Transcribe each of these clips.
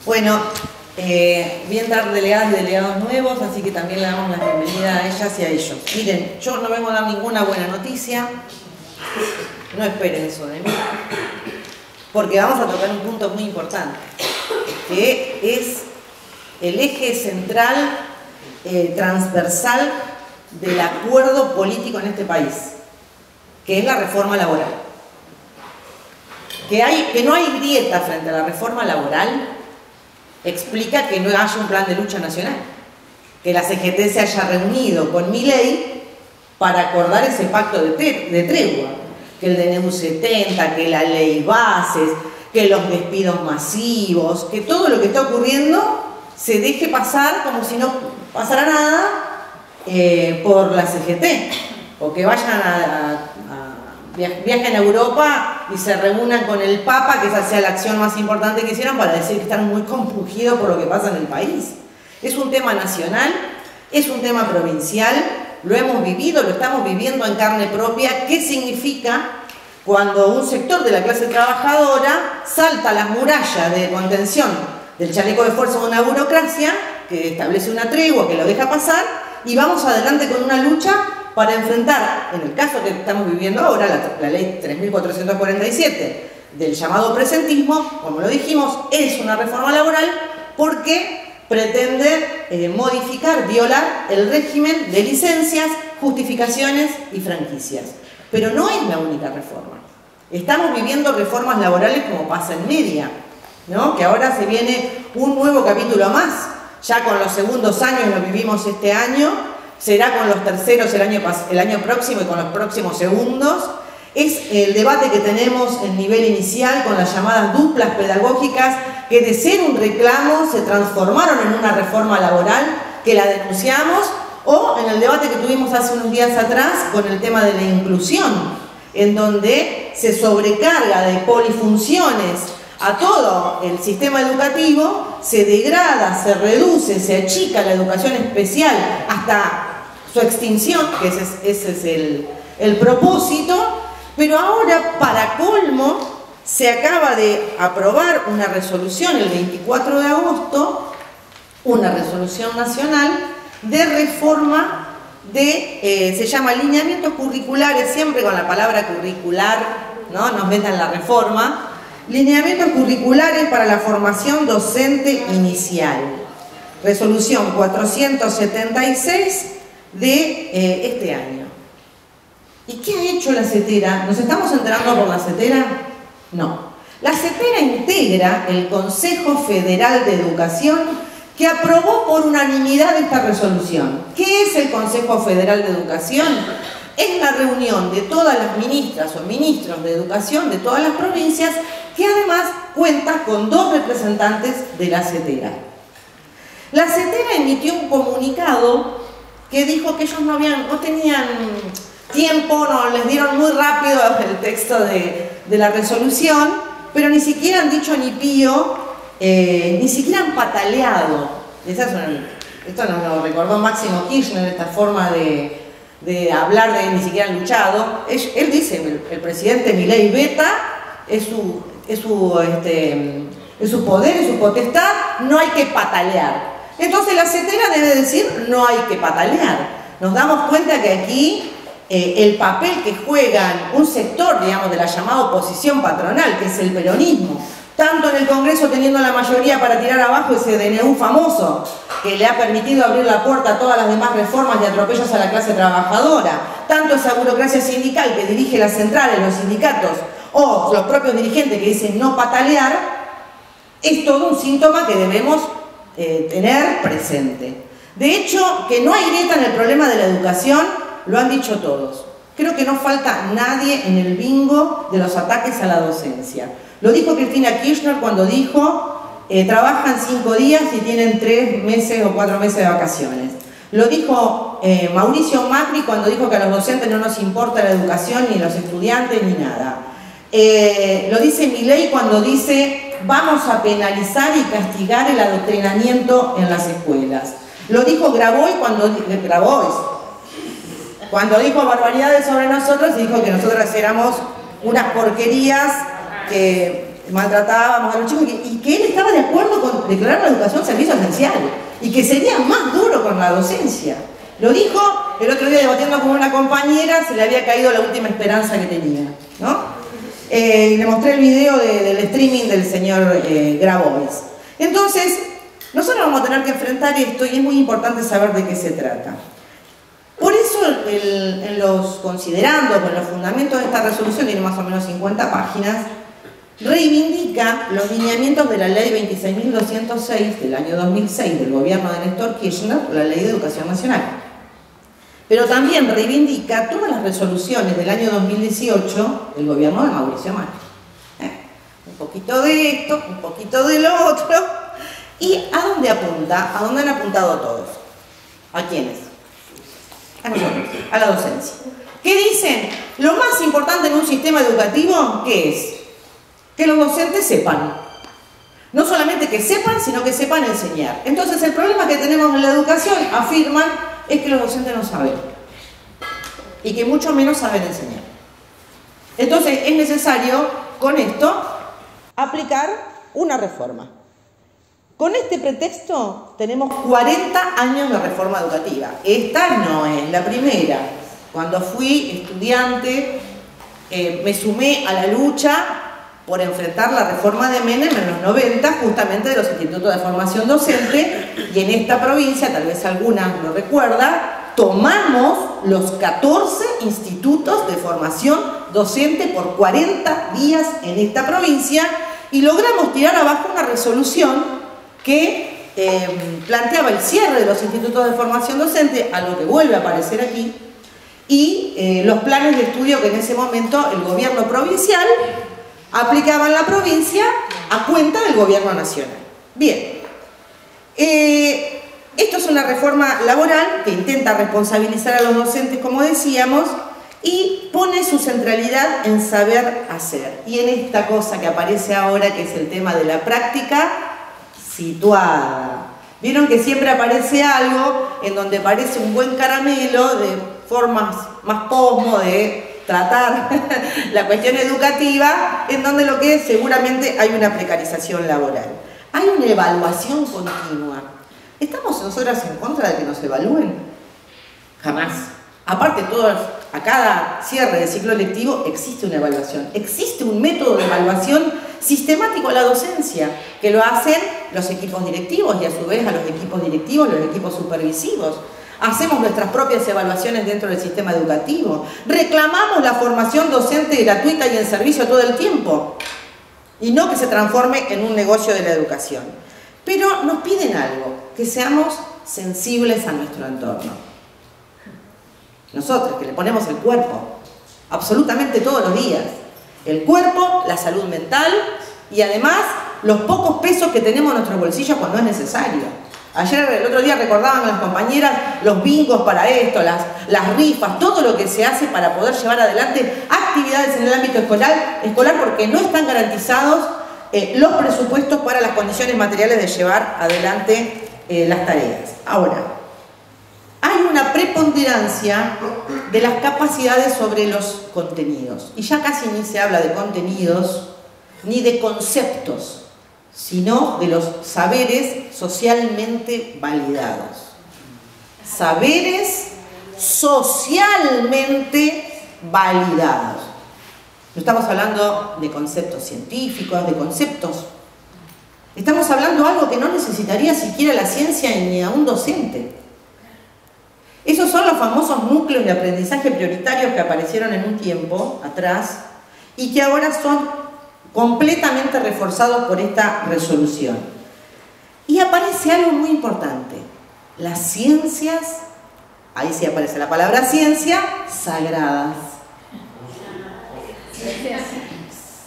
Bueno, voy a entrar delegadas y delegados nuevos, así que también le damos la bienvenida a ellas y a ellos. Miren, yo no vengo a dar ninguna buena noticia, no esperen eso de mí, porque vamos a tocar un punto muy importante, que es el eje central, transversal del acuerdo político en este país, que es la reforma laboral. Que no hay grieta frente a la reforma laboral explica que no haya un plan de lucha nacional, que la CGT se haya reunido con Milei para acordar ese pacto de tregua, que el DNU 70, que la ley bases, que los despidos masivos, que todo lo que está ocurriendo se deje pasar como si no pasara nada por la CGT, o que vayan viajen a Europa y se reúnan con el Papa, que esa sea la acción más importante que hicieron, para decir que están muy compungidos por lo que pasa en el país. Es un tema nacional, es un tema provincial, lo hemos vivido, lo estamos viviendo en carne propia. ¿Qué significa cuando un sector de la clase trabajadora salta las murallas de contención del chaleco de fuerza de una burocracia que establece una tregua, que lo deja pasar, y vamos adelante con una lucha para enfrentar, en el caso que estamos viviendo ahora, la ley 3447 del llamado presentismo? Como lo dijimos, es una reforma laboral porque pretende modificar, violar el régimen de licencias, justificaciones y franquicias. Pero no es la única reforma. Estamos viviendo reformas laborales como pasa en media, ¿no? Que ahora se viene un nuevo capítulo más. Ya con los segundos años lo vivimos este año. Será con los terceros el año próximo y con los próximos segundos. Es el debate que tenemos en nivel inicial con las llamadas duplas pedagógicas, que de ser un reclamo se transformaron en una reforma laboral, que la denunciamos, o en el debate que tuvimos hace unos días atrás con el tema de la inclusión, en donde se sobrecarga de polifunciones a todo el sistema educativo, se degrada, se reduce, se achica la educación especial hasta su extinción, que ese es el propósito. Pero ahora, para colmo, se acaba de aprobar una resolución el 24 de agosto, una resolución nacional de reforma de, se llama lineamientos curriculares, siempre con la palabra curricular, ¿no? Nos metan la reforma. Lineamientos curriculares para la formación docente inicial. Resolución 476 de este año. ¿Y qué ha hecho la CETERA? ¿Nos estamos enterando por la CETERA? No. La CETERA integra el Consejo Federal de Educación, que aprobó por unanimidad esta resolución. ¿Qué es el Consejo Federal de Educación? Es la reunión de todas las ministras o ministros de educación de todas las provincias, que además cuenta con 2 representantes de la CETERA. La CETERA emitió un comunicado que dijo que ellos no tenían tiempo, no les dieron muy rápido el texto de la resolución, pero ni siquiera han dicho ni pío, ni siquiera han pataleado. Esto nos lo recordó Máximo Kirchner, esta forma de hablar de ni siquiera han luchado. Él dice, el presidente Milei veta, es su poder, es su potestad, no hay que patalear. Entonces la CETERA debe decir, no hay que patalear. Nos damos cuenta que aquí el papel que juegan un sector, digamos, de la llamada oposición patronal, que es el peronismo, tanto en el Congreso teniendo la mayoría para tirar abajo ese DNU famoso, que le ha permitido abrir la puerta a todas las demás reformas y atropellos a la clase trabajadora, tanto esa burocracia sindical que dirige las centrales, los sindicatos, o los propios dirigentes que dicen no patalear, es todo un síntoma que debemos tener presente. De hecho, que no hay grieta en el problema de la educación, lo han dicho todos. Creo que no falta nadie en el bingo de los ataques a la docencia. Lo dijo Cristina Kirchner cuando dijo, trabajan 5 días y tienen 3 meses o 4 meses de vacaciones. Lo dijo Mauricio Macri cuando dijo que a los docentes no nos importa la educación, ni los estudiantes, ni nada. Lo dice Milei cuando dice, vamos a penalizar y castigar el adoctrinamiento en las escuelas. Lo dijo Grabois cuando dijo barbaridades sobre nosotros y dijo que nosotros éramos unas porquerías que maltratábamos a los chicos y que él estaba de acuerdo con declarar la educación servicio esencial y que sería más duro con la docencia. Lo dijo el otro día debatiendo con una compañera, se le había caído la última esperanza que tenía, ¿no? Le mostré el video del streaming del señor Grabois. Entonces, nosotros vamos a tener que enfrentar esto y es muy importante saber de qué se trata. Por eso, considerando con los fundamentos de esta resolución, tiene más o menos 50 páginas, reivindica los lineamientos de la Ley 26.206 del año 2006 del gobierno de Néstor Kirchner, la Ley de Educación Nacional. Pero también reivindica todas las resoluciones del año 2018 del gobierno de Mauricio Macri. Un poquito de esto, un poquito de lo otro. ¿Y a dónde apunta? ¿A dónde han apuntado todos? ¿A quiénes? A nosotros, a la docencia. ¿Qué dicen? Lo más importante en un sistema educativo, ¿qué es? Que los docentes sepan. No solamente que sepan, sino que sepan enseñar. Entonces, el problema que tenemos en la educación, afirman, es que los docentes no saben. Y que mucho menos saben enseñar. Entonces, es necesario, con esto, aplicar una reforma. Con este pretexto, tenemos 40 años de reforma educativa. Esta no es la primera. Cuando fui estudiante, me sumé a la lucha por enfrentar la reforma de Menem en los 90, justamente de los institutos de formación docente, y en esta provincia, tal vez alguna lo recuerda, tomamos los 14 institutos de formación docente por 40 días en esta provincia y logramos tirar abajo una resolución que planteaba el cierre de los institutos de formación docente, algo que vuelve a aparecer aquí, y los planes de estudio que en ese momento el gobierno provincial aplicaba en la provincia a cuenta del gobierno nacional. Bien, esto es una reforma laboral que intenta responsabilizar a los docentes, como decíamos, y pone su centralidad en saber hacer. Y en esta cosa que aparece ahora, que es el tema de la práctica situada. Vieron que siempre aparece algo en donde parece un buen caramelo de formas más posmo de tratar la cuestión educativa, en donde lo que es seguramente hay una precarización laboral. Hay una evaluación continua. ¿Estamos nosotras en contra de que nos evalúen? Jamás. Aparte, a cada cierre de ciclo lectivo existe una evaluación. Existe un método de evaluación sistemático a la docencia, que lo hacen los equipos directivos y a su vez a los equipos directivos, los equipos supervisivos. Hacemos nuestras propias evaluaciones dentro del sistema educativo. Reclamamos la formación docente gratuita y en servicio todo el tiempo. Y no que se transforme en un negocio de la educación. Pero nos piden algo, que seamos sensibles a nuestro entorno. Nosotros, que le ponemos el cuerpo, absolutamente todos los días. El cuerpo, la salud mental y además los pocos pesos que tenemos en nuestros bolsillos cuando es necesario. Ayer, el otro día recordaban las compañeras los bingos para esto, las rifas, todo lo que se hace para poder llevar adelante actividades en el ámbito escolar porque no están garantizados los presupuestos para las condiciones materiales de llevar adelante las tareas. Ahora, hay una preponderancia de las capacidades sobre los contenidos. Y ya casi ni se habla de contenidos ni de conceptos, sino de los saberes socialmente validados. Saberes socialmente validados. No estamos hablando de conceptos científicos, de conceptos. Estamos hablando de algo que no necesitaría siquiera la ciencia ni a un docente. Esos son los famosos núcleos de aprendizaje prioritarios que aparecieron en un tiempo atrás y que ahora son completamente reforzados por esta resolución. Y aparece algo muy importante. Las ciencias, ahí sí aparece la palabra ciencia, sagradas.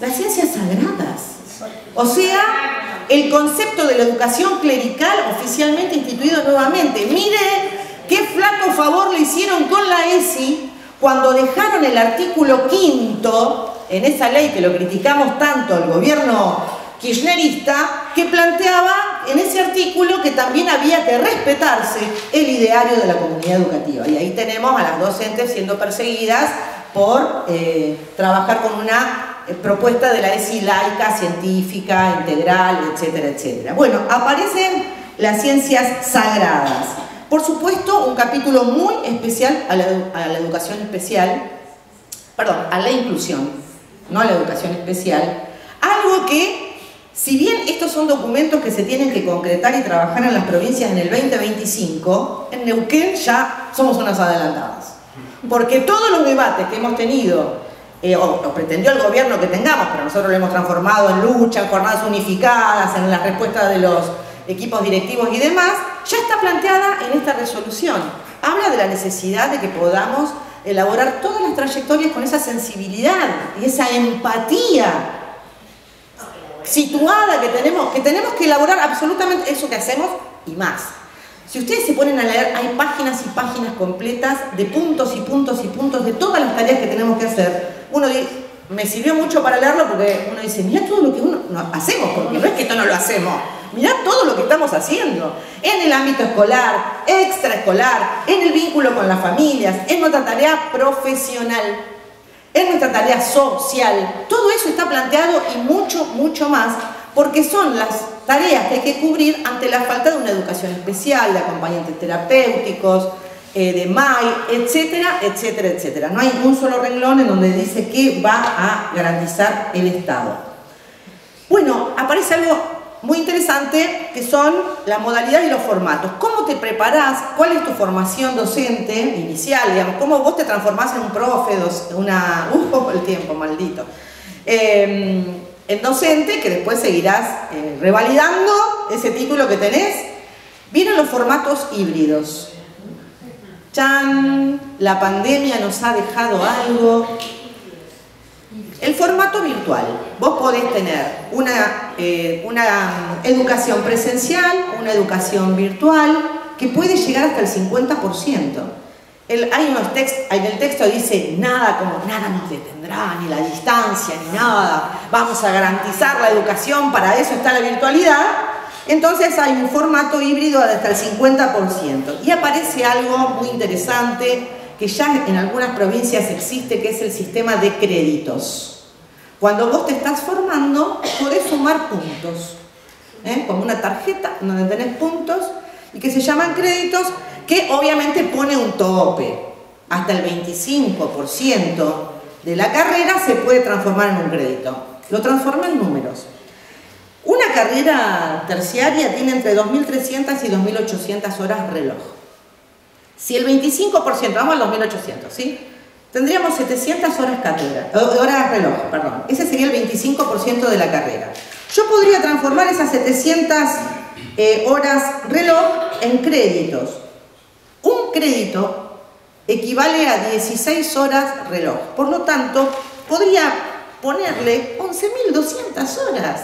Las ciencias sagradas. O sea, el concepto de la educación clerical oficialmente instituido nuevamente. Mire qué flaco favor le hicieron con la ESI cuando dejaron el artículo 5 en esa ley que lo criticamos tanto el gobierno kirchnerista, que planteaba en ese artículo que también había que respetarse el ideario de la comunidad educativa. Y ahí tenemos a las docentes siendo perseguidas por trabajar con una propuesta de la ESI laica, científica, integral, etcétera, etcétera. Bueno, aparecen las ciencias sagradas. Por supuesto, un capítulo muy especial a la educación especial, perdón, a la inclusión, no a la educación especial. Algo que, si bien estos son documentos que se tienen que concretar y trabajar en las provincias en el 2025, en Neuquén ya somos unas adelantadas. Porque todos los debates que hemos tenido, o pretendió el gobierno que tengamos, pero nosotros lo hemos transformado en lucha, en jornadas unificadas, en la respuesta de los equipos directivos y demás, ya está planteada en esta resolución. Habla de la necesidad de que podamos elaborar todas las trayectorias con esa sensibilidad y esa empatía situada que tenemos que elaborar absolutamente eso que hacemos y más. Si ustedes se ponen a leer, hay páginas y páginas completas de puntos y puntos y puntos de todas las tareas que tenemos que hacer. Uno dice, me sirvió mucho para leerlo porque uno dice, mirá todo lo que hacemos, porque no es que esto no lo hacemos, mirá todo lo que estamos haciendo en el ámbito escolar, extraescolar, en el vínculo con las familias, en nuestra tarea profesional, en nuestra tarea social. Todo eso está planteado y mucho, mucho más, porque son las tareas que hay que cubrir ante la falta de una educación especial, de acompañantes terapéuticos, de MAI, etcétera, etcétera, etcétera. No hay un solo renglón en donde dice que va a garantizar el Estado. Bueno, aparece algo muy interesante que son la modalidad y los formatos. ¿Cómo te preparás? ¿Cuál es tu formación docente inicial? Digamos, ¿cómo vos te transformás en un profe, el tiempo, maldito? En docente, que después seguirás revalidando ese título que tenés. Vienen los formatos híbridos. ¡Chan! La pandemia nos ha dejado algo. El formato virtual. Vos podés tener una educación presencial, una educación virtual, que puede llegar hasta el 50%. En el texto dice nada nos detendrá, ni la distancia, ni nada. Vamos a garantizar la educación, para eso está la virtualidad. Entonces hay un formato híbrido de hasta el 50%. Y aparece algo muy interesante que ya en algunas provincias existe, que es el sistema de créditos. Cuando vos te estás formando, podés sumar puntos, como una tarjeta donde tenés puntos y que se llaman créditos, que obviamente pone un tope. Hasta el 25% de la carrera se puede transformar en un crédito. Lo transforma en números. Una carrera terciaria tiene entre 2.300 y 2.800 horas reloj. Si el 25%, vamos al 2.800, ¿sí? Tendríamos 700 horas reloj, perdón. Ese sería el 25% de la carrera. Yo podría transformar esas 700 horas reloj en créditos. Un crédito equivale a 16 horas reloj. Por lo tanto, podría ponerle 11.200 horas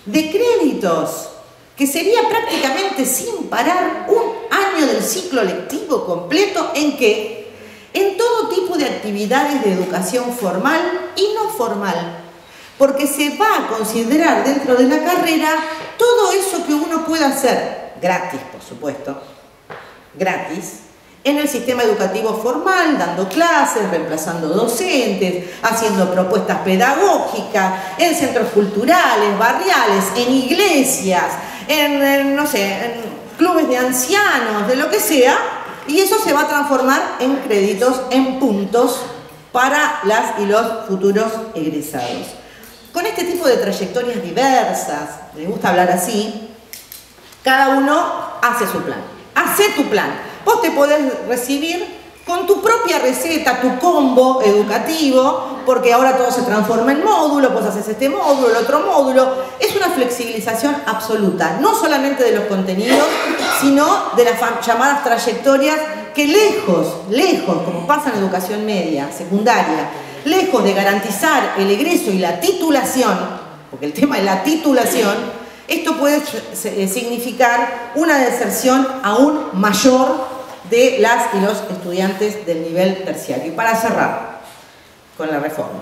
de créditos, que sería prácticamente sin parar un año del ciclo lectivo completo en todo tipo de actividades de educación formal y no formal, porque se va a considerar dentro de la carrera todo eso que uno puede hacer, gratis por supuesto, gratis, en el sistema educativo formal, dando clases, reemplazando docentes, haciendo propuestas pedagógicas, en centros culturales, barriales, en iglesias, en clubes de ancianos, de lo que sea, y eso se va a transformar en créditos, en puntos para las y los futuros egresados. Con este tipo de trayectorias diversas, me gusta hablar así, cada uno hace su plan. Hacé tu plan. Vos te podés recibir con tu propia receta, tu combo educativo, porque ahora todo se transforma en módulo, vos haces este módulo, el otro módulo. Es una flexibilización absoluta, no solamente de los contenidos, sino de las llamadas trayectorias que lejos, como pasa en educación media, secundaria, lejos de garantizar el egreso y la titulación, porque el tema es la titulación, esto puede significar una deserción aún mayor de las y los estudiantes del nivel terciario. Y para cerrar con la reforma,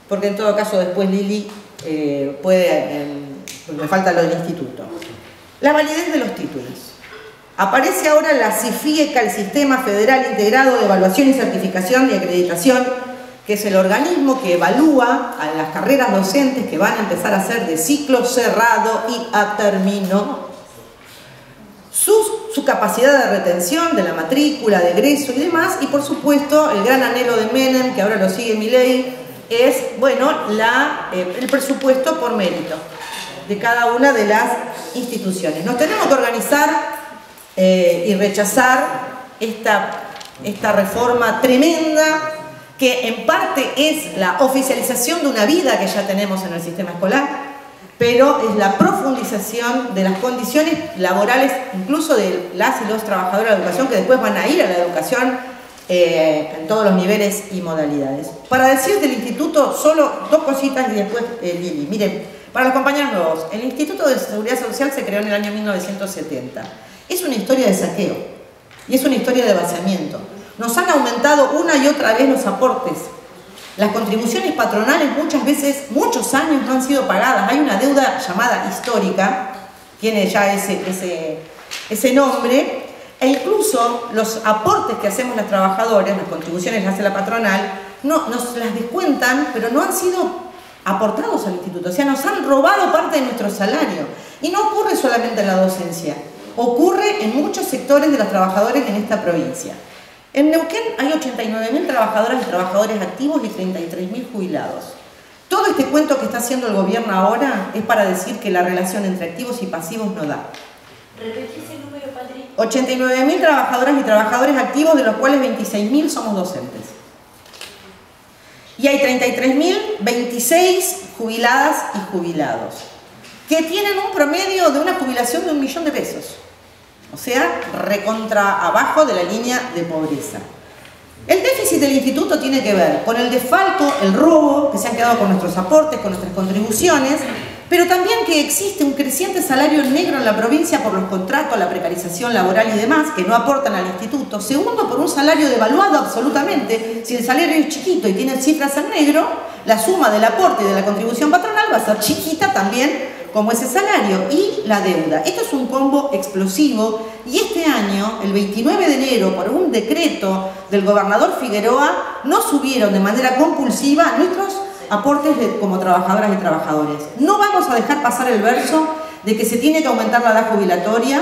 porque en todo caso después Lili me falta lo del instituto. La validez de los títulos. Aparece ahora la CIFIECA, el Sistema Federal Integrado de Evaluación y Certificación y Acreditación que es el organismo que evalúa a las carreras docentes que van a empezar a ser de ciclo cerrado y a término, su capacidad de retención de la matrícula, de egreso y demás, y por supuesto el gran anhelo de Menem, que ahora lo sigue Milei, es, bueno, el presupuesto por mérito de cada una de las instituciones. Nos tenemos que organizar y rechazar esta reforma tremenda, que en parte es la oficialización de una vida que ya tenemos en el sistema escolar, pero es la profundización de las condiciones laborales, incluso de las y los trabajadores de la educación, que después van a ir a la educación en todos los niveles y modalidades. Para decir del instituto, solo dos cositas y después Lili. Miren, para los compañeros nuevos, el Instituto de Seguridad Social se creó en el año 1970. Es una historia de saqueo y es una historia de vaciamiento. Nos han aumentado una y otra vez los aportes. Las contribuciones patronales muchas veces, muchos años no han sido pagadas. Hay una deuda llamada histórica, tiene ya ese nombre, e incluso los aportes que hacemos los trabajadores, las contribuciones las hace la patronal, nos las descuentan, pero no han sido aportados al instituto. O sea, nos han robado parte de nuestro salario. Y no ocurre solamente en la docencia, ocurre en muchos sectores de los trabajadores en esta provincia. En Neuquén hay 89.000 trabajadoras y trabajadores activos y 33.000 jubilados. Todo este cuento que está haciendo el gobierno ahora es para decir que la relación entre activos y pasivos no da. Repetí ese número, Patri. 89.000 trabajadoras y trabajadores activos, de los cuales 26.000 somos docentes. Y hay 33.026 jubiladas y jubilados, que tienen un promedio de una jubilación de 1 millón de pesos. O sea, recontra abajo de la línea de pobreza. El déficit del instituto tiene que ver con el desfalco, el robo, que se han quedado con nuestros aportes, con nuestras contribuciones, pero también que existe un creciente salario negro en la provincia por los contratos, la precarización laboral y demás, que no aportan al instituto. Segundo, por un salario devaluado absolutamente. Si el salario es chiquito y tiene cifras en negro, la suma del aporte y de la contribución patronal va a ser chiquita también como ese salario, y la deuda. Esto es un combo explosivo, y este año, el 29 de enero, por un decreto del gobernador Figueroa, no subieron de manera compulsiva nuestros aportes como trabajadoras y trabajadores. No vamos a dejar pasar el verso de que se tiene que aumentar la edad jubilatoria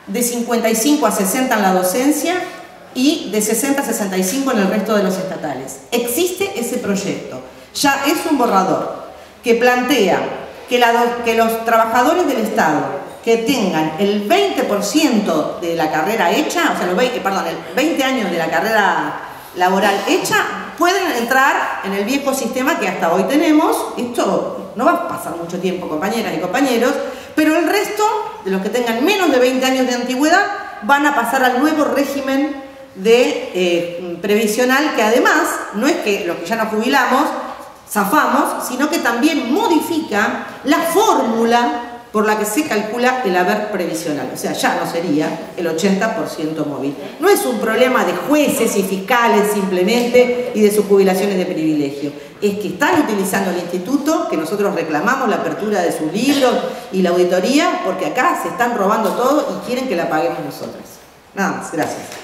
de 55 a 60 en la docencia y de 60 a 65 en el resto de los estatales. Existe ese proyecto, ya es un borrador que plantea que los trabajadores del Estado que tengan el 20% de la carrera hecha, o sea, el 20 años de la carrera laboral hecha, pueden entrar en el viejo sistema que hasta hoy tenemos. Esto no va a pasar mucho tiempo, compañeras y compañeros, pero el resto de los que tengan menos de 20 años de antigüedad van a pasar al nuevo régimen de previsional, que además no es que los que ya nos jubilamos zafamos, sino que también modifica la fórmula por la que se calcula el haber previsional. O sea, ya no sería el 80% móvil. No es un problema de jueces y fiscales simplemente y de sus jubilaciones de privilegio. Es que están utilizando el instituto, que nosotros reclamamos la apertura de sus libros y la auditoría, porque acá se están robando todo y quieren que la paguemos nosotros. Nada más, gracias.